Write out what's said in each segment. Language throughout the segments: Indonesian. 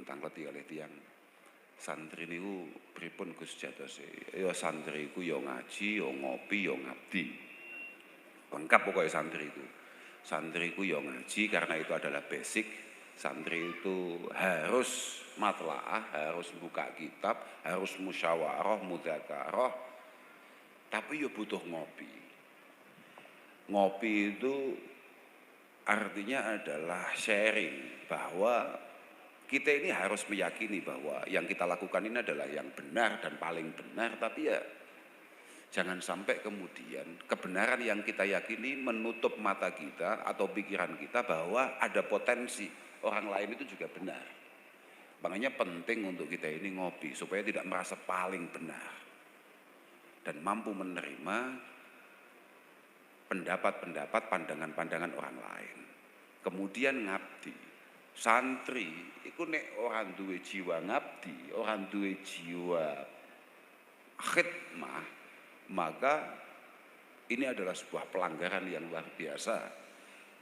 tangleti kalih tiyang santri niku pripun Gus jatose? Ya santri iku ya ngaji, ya ngopi, ya ngabdi. Lengkap pokoknya santri itu. Santri itu ya ngaji karena itu adalah basic. Santri itu harus matlaah, harus buka kitab, harus musyawarah, mudzakarah. Tapi ya butuh ngopi. Ngopi itu artinya adalah sharing bahwa kita ini harus meyakini bahwa yang kita lakukan ini adalah yang benar dan paling benar, tapi ya jangan sampai kemudian kebenaran yang kita yakini menutup mata kita atau pikiran kita bahwa ada potensi orang lain itu juga benar. Makanya penting untuk kita ini ngopi supaya tidak merasa paling benar dan mampu menerima pendapat-pendapat, pandangan-pandangan orang lain. Kemudian ngabdi. Santri itu nek orang duwe jiwa ngabdi, orang duwe jiwa khidmah, maka ini adalah sebuah pelanggaran yang luar biasa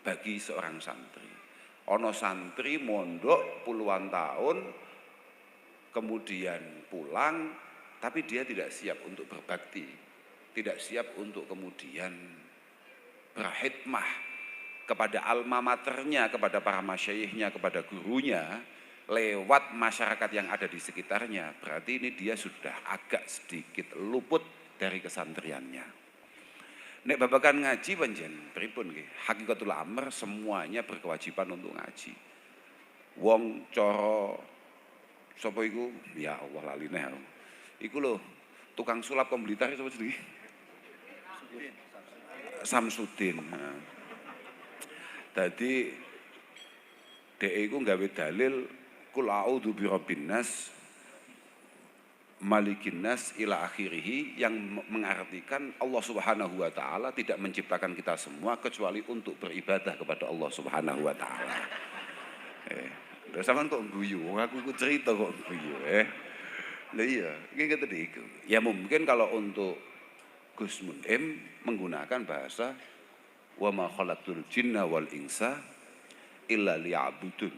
bagi seorang santri. Ono santri mondok puluhan tahun, kemudian pulang, tapi dia tidak siap untuk berbakti, tidak siap untuk kemudian berkhidmah kepada alma maternya, kepada para masyayikhnya, kepada gurunya, lewat masyarakat yang ada di sekitarnya. Berarti ini dia sudah agak sedikit luput dari kesantriannya. Nek babakan ngaji panjen pripun nggih? Hakikatul amr semuanya berkewajiban untuk ngaji. Wong cara sapa iku? Ya Allah lali neh. Iku lho tukang sulap Kom Blitar sapa jenenge? Samsudin. Dadi dhek iku gawe dalil qul a'udzu birabbin nas malikin nas ila akhirih, yang mengartikan Allah Subhanahu wa taala tidak menciptakan kita semua kecuali untuk beribadah kepada Allah Subhanahu wa taala. Lha sampean kok guyu, aku cerita kok guyu Lah iya, iki ngene iku. Ya mungkin kalau untuk Gus Munim menggunakan bahasa wa ma khalaqtul jinna wal insa illa liya'budun.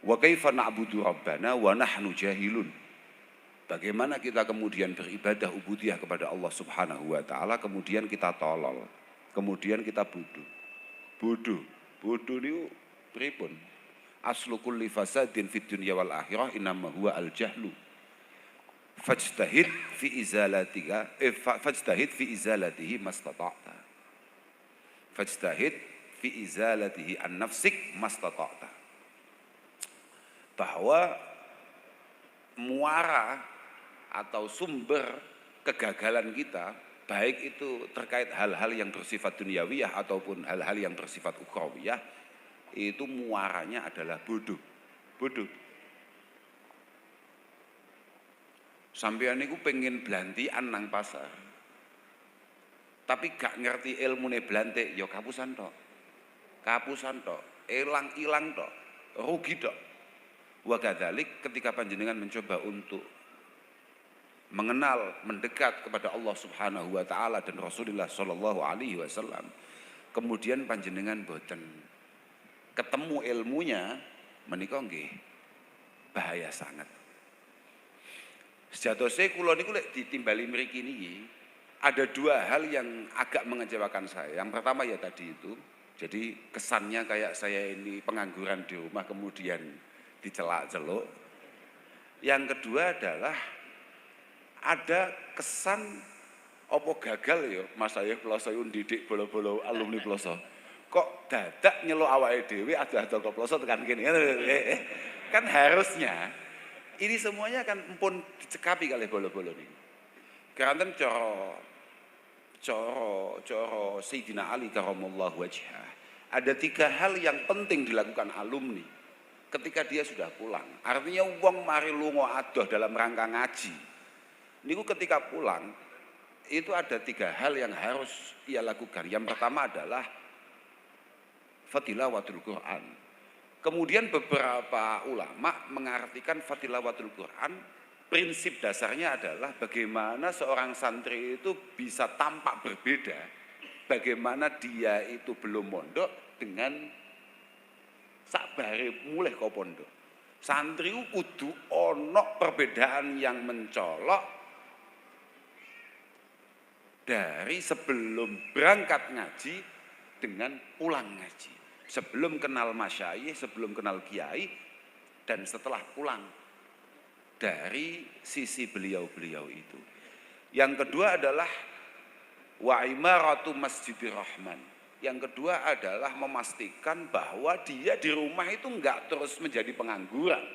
Wa kaifa na'budu rabbana wa nahnu jahilun. Bagaimana kita kemudian beribadah ubudiyah kepada Allah Subhanahu wa taala, kemudian kita tolol, kemudian kita bodoh. Bodoh niku pripun? Aslu kulli fasadin fid dunya wal akhirah innama huwa al jahlu. Fajtahid fi izalatihi mastata'ta. Fajtahid fi izalatihi an nafsik mastata'ta. Bahwa muara atau sumber kegagalan kita, baik itu terkait hal-hal yang bersifat duniawiyah ataupun hal-hal yang bersifat ukhrawiyah, itu muaranya adalah bodoh. Sampeyan niku pengen blantian nang pasar, tapi gak ngerti ilmune blantik, ya kapusan tok, ilang tok, rugi tok. Wa kadzalik ketika panjenengan mencoba untuk mengenal, mendekat kepada Allah Subhanahu wa taala dan Rasulullah sallallahu alaihi wasallam, kemudian panjenengan boten ketemu ilmunya, menika nggih bahaya sangat. Sejatosé kula niku lek ditimbali mriki niki ada dua hal yang agak mengecewakan saya. Yang pertama ya tadi itu, jadi kesannya kayak saya ini pengangguran di rumah kemudian dicelak-celuk. Yang kedua adalah ada kesan opo gagal ya Mas saya Ploso ndidik bolo-bolo alumni Ploso. Kok dadak nyeluk awake dhewe ada-ada kok Ploso tekan kene. Kan harusnya ini semuanya kan pun dicekapi kali bolo-bolo niku. Karena cara Sayyidina Ali karramallahu wajhah, ada tiga hal yang penting dilakukan alumni ketika dia sudah pulang. Artinya wong mari lunga adoh dalam rangka ngaji niku ketika pulang itu ada tiga hal yang harus ia lakukan. Yang pertama adalah fatilawatul Quran. Kemudian beberapa ulama mengartikan fatilawatul Quran, prinsip dasarnya adalah bagaimana seorang santri itu bisa tampak berbeda, bagaimana dia itu belum mondok dengan sakbare mulai kau pondok. Santri kudu ana perbedaan yang mencolok dari sebelum berangkat ngaji dengan pulang ngaji. Sebelum kenal masyayikh, sebelum kenal kiai, dan setelah pulang dari sisi beliau-beliau itu. Yang kedua adalah wa imaratu masjidir rahman. Yang kedua adalah memastikan bahwa dia di rumah itu enggak terus menjadi pengangguran,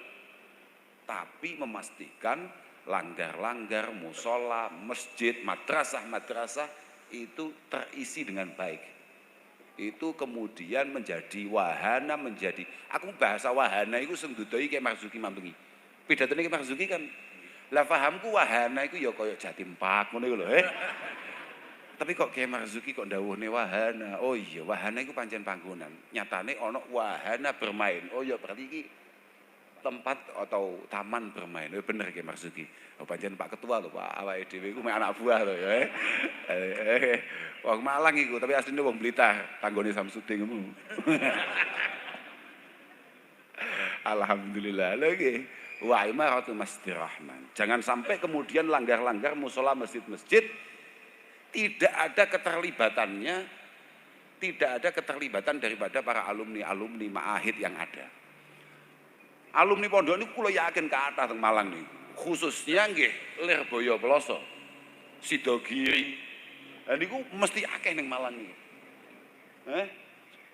tapi memastikan langgar-langgar, musola, masjid, madrasah itu terisi dengan baik. Itu kemudian menjadi wahana, menjadi, aku bahasa wahana itu sing dudoi Kyai Marzuki Mambengi. Pidatone Kyai Marzuki kan, lah pahamku wahana itu ya kaya Jatim Park ngono iku lho. Tapi kok Kyai Marzuki kok ndawuhne wahana? Oh iya, wahana itu pancen panggonan. Nyatane ana wahana bermain. Oh iya, berarti iki tempat atau taman bermain. Oh bener Kyai Marzuki. Oh pancen Pak Ketua lho, Pak. Awake dhewe iku mek anak buah lho ya. Wong Malang iku, tapi asline wong Blitar, tanggone Samsudin ngono. Alhamdulillah lho nggih. Wa imaratu masjidir rahman. Jangan sampai kemudian langgar-langgar musola masjid-masjid tidak ada keterlibatan daripada para alumni ma'ahid yang ada. Alumni pondok ini kula yakin kathah teng Malang nih, khususnya nggih Lirboyo Peloso, Sidogiri. Niku mesti akeh ning Malang nih.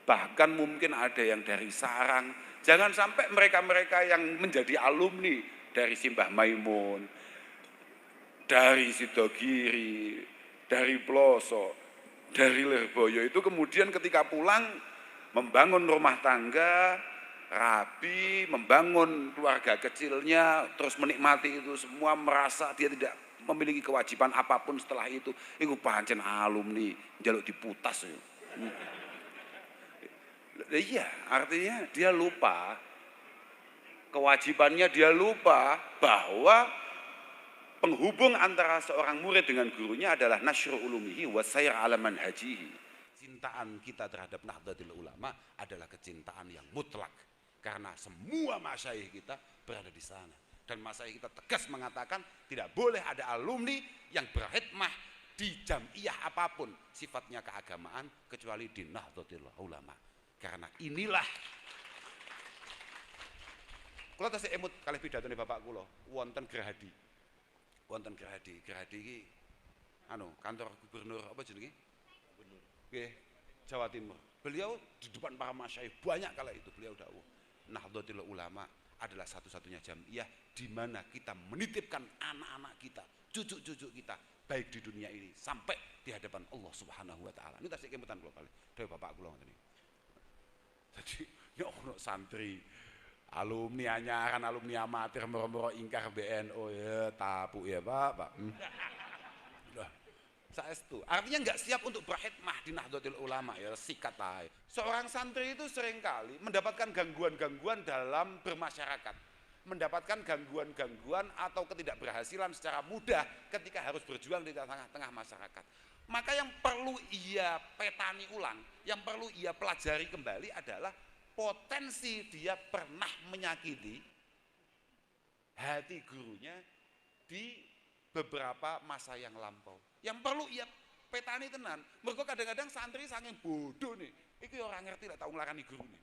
Bahkan mungkin ada yang dari Sarang. Jangan sampai mereka-mereka yang menjadi alumni dari Simbah Maimun, dari Sidogiri, dari Peloso, dari Lirboyo itu kemudian ketika pulang membangun rumah tangga, rapi, membangun keluarga kecilnya, terus menikmati itu semua, merasa dia tidak memiliki kewajiban apapun setelah itu. Iku pancen alumni njaluk diputas ya. Iya, artinya dia lupa kewajibannya, dia lupa bahwa penghubung antara seorang murid dengan gurunya adalah nasyru ulumihi wa sayr ala manhajihi. Cintaan kita terhadap Nahdlatul Ulama adalah kecintaan yang mutlak karena semua masyayikh kita berada di sana, dan masyayikh kita tegas mengatakan tidak boleh ada alumni yang berkhidmah di jam'iyah apapun sifatnya keagamaan kecuali di Nahdlatul Ulama. Karena inilah kula tasih emut kalih pidatone bapak kula wonten Gerahadi. Wonten Gerahadi iki kantor gubernur apa jenenge? Gubernur. Nggih, Jawa Timur. Beliau di depan para masyayikh banyak kala itu beliau dawuh, Nahdlatul Ulama adalah satu-satunya jam'iyah di mana kita menitipkan anak-anak kita, cucu-cucu kita baik di dunia ini sampai di hadapan Allah Subhanahu wa taala. Ini tasih kemutan kula kalih dawuh bapak kula ngoten iki. Jadi nek ono santri alumni anyaran, alumni amatir moro-moro ingkar BNO ya tapu ya Pak. Saestu. Artinya enggak siap untuk berkhidmah di Nahdlatul Ulama ya, sikat ae. Seorang santri itu seringkali mendapatkan gangguan-gangguan dalam bermasyarakat. Mendapatkan gangguan-gangguan atau ketidakberhasilan secara mudah ketika harus berjuang di tengah-tengah masyarakat. Maka yang perlu ia petani ulang, yang perlu ia pelajari kembali adalah potensi dia pernah menyakiti hati gurunya di beberapa masa yang lampau. Yang perlu ia petani tenan. Mergo kadang-kadang santri saking bodoh nih, iki ora ngerti lek tau nglarani gurune.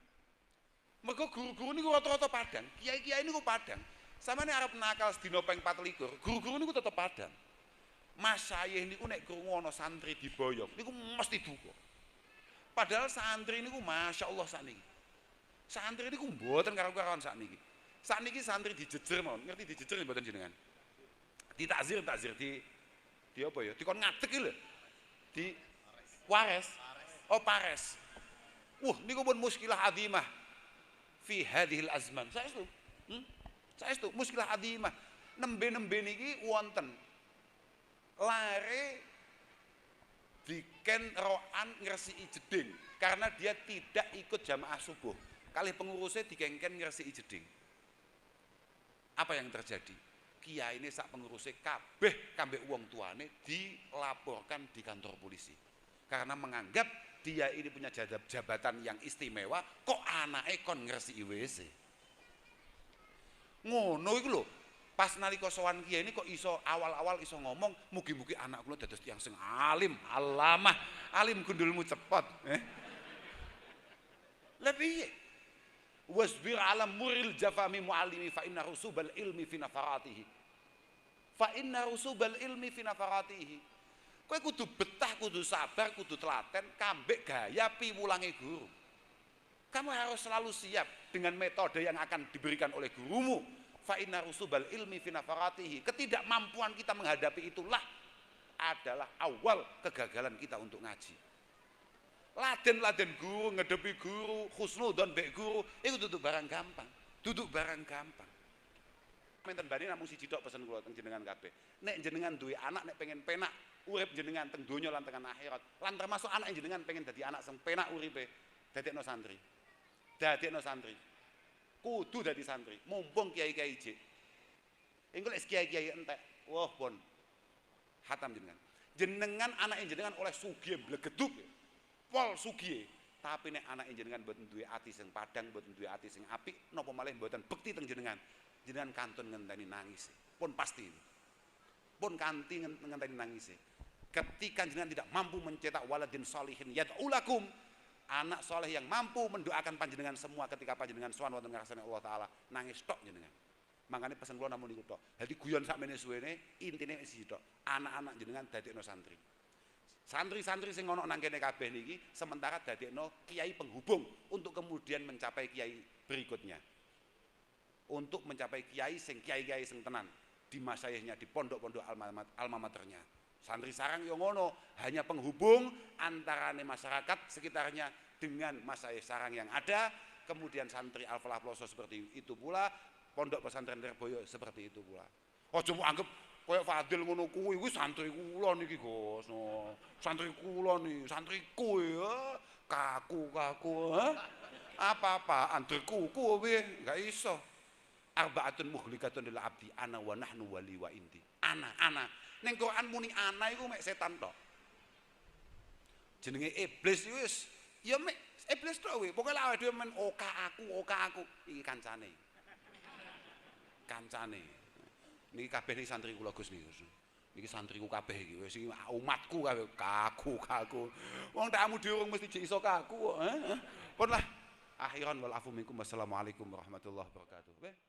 Mergo guru-guru niku rata-rata padang, kiai-kiai niku padang. Samane arep nakal sedina ping 24, guru-guru niku tetep padang. Masyayikh niku nek krungu ana santri diboyong, niku mesti duka. Padahal santri niku masyaallah sakniki. Santri niku mboten karo-karoan sakniki. Sakniki santri dijejer mawon, ngerti dijejer mboten jenengan? Ditakzir di apa ya? Dikon ngadeg iki lho. Di wares. Oh pares. Niku pun muskilah azimah fi hadhil azman. Saestu. Saestu muskilah azimah. Nembe-nembe niki wonten lare diken roan ngresiki jeding karena dia tidak ikut jamaah subuh. Kalih pengurusnya dikengken ngresiki jeding. Apa yang terjadi? Kiai ini sak pengurusnya kabeh kambek wong tuane dilaporkan di kantor polisi karena menganggap dia ini punya jabatan yang istimewa, kok anake kon ngresiki WC. Ngono iku lho. Pas nalika sowan kiai ini kok iso awal-awal iso ngomong mugi-mugi anak kula dados tiyang sing alim, alamah, alim gundulmu cepot. Lah piye? Wasbir ala muril jafami muallimi fa inna rusubal ilmi fi nafaratihi. Fa inna rusubal ilmi fi nafaratihi. Kowe kudu betah, kudu sabar, kudu telaten kambek gaya piwulange guru. Kamu harus selalu siap dengan metode yang akan diberikan oleh gurumu. Fa inna rusubal ilmi fi nafaratihi. Ketidakmampuan kita menghadapi itulah adalah awal kegagalan kita untuk ngaji. Laden guru, ngedepi guru, husnudon bek guru, itu duduk barang gampang. Duduk barang gampang. Menten bani namung siji tok pesen kula teng jenengan kabeh. Nek jenengan duwe anak nek pengen penak urip jenengan teng donya lan teng akhirat, lan termasuk anak jenengan pengen dadi anak sing penak uripe, dadekno santri. Dadekno santri. Kudu dadi santri, mumpung kiai-kiai jek. Engko lek kiai-kiai entek, wah pun hatam jenengan. Jenengan anak jenengan oleh sugih blegeduk. Pol sugihe, tapi nek anak jenengan mboten duwe ati sing padang, mboten duwe ati sing apik, napa malih mboten bekti teng jenengan. Jenengan kantun ngenteni nangis. Pun pasti. Pun kanthi ngenteni nangis. Ketika jenengan tidak mampu mencetak waladin sholihin yad'ulakum, anak soleh yang mampu mendoakan panjenengan semua ketika panjenengan sowan wonten ngarsane Allah taala, nangis tok jenengan. Makanya pesen kula namung niku tok. Dadi guyon sakmene suwene intine siji tok. Anak-anak jenengan dadekno santri. Santri-santri sing ono nang kene kabeh niki sementara dadekno kiai penghubung untuk kemudian mencapai kiai berikutnya. Untuk mencapai kiai sing sing tenan di masyayihnya, di pondok-pondok alma maternya. Santri sarang yo ngono, hanya penghubung antarane masyarakat sekitarnya dengan masyayikh sarang yang ada, kemudian santri Al-Falah Ploso seperti itu pula, pondok pesantren Lirboyo seperti itu pula. Aja mbok anggap koyok Fadil ngono kuwi santri kula niki Gus. No. Santri kula nih, santriku ya. Kaku. Apa-apaan kuku kowe enggak iso. Arbaatun muhlikatun lil abdi ana wa nahnu wali wa inti. Ana. Ning Quran muni ana iku mek setan tok. Jenenge iblis wis ya mek iblis tok kowe. Pokoke lek awake dhewe men oka aku iki kancane. Niki kabeh niki santri kula Gus niki. Niki santriku kabeh iki wis iki umatku kabeh kaku. Wong tamu dhewe mesti jek iso kaku kok. Pun lah akhiran wal afu minkum. Wassalamualaikum warahmatullahi wabarakatuh.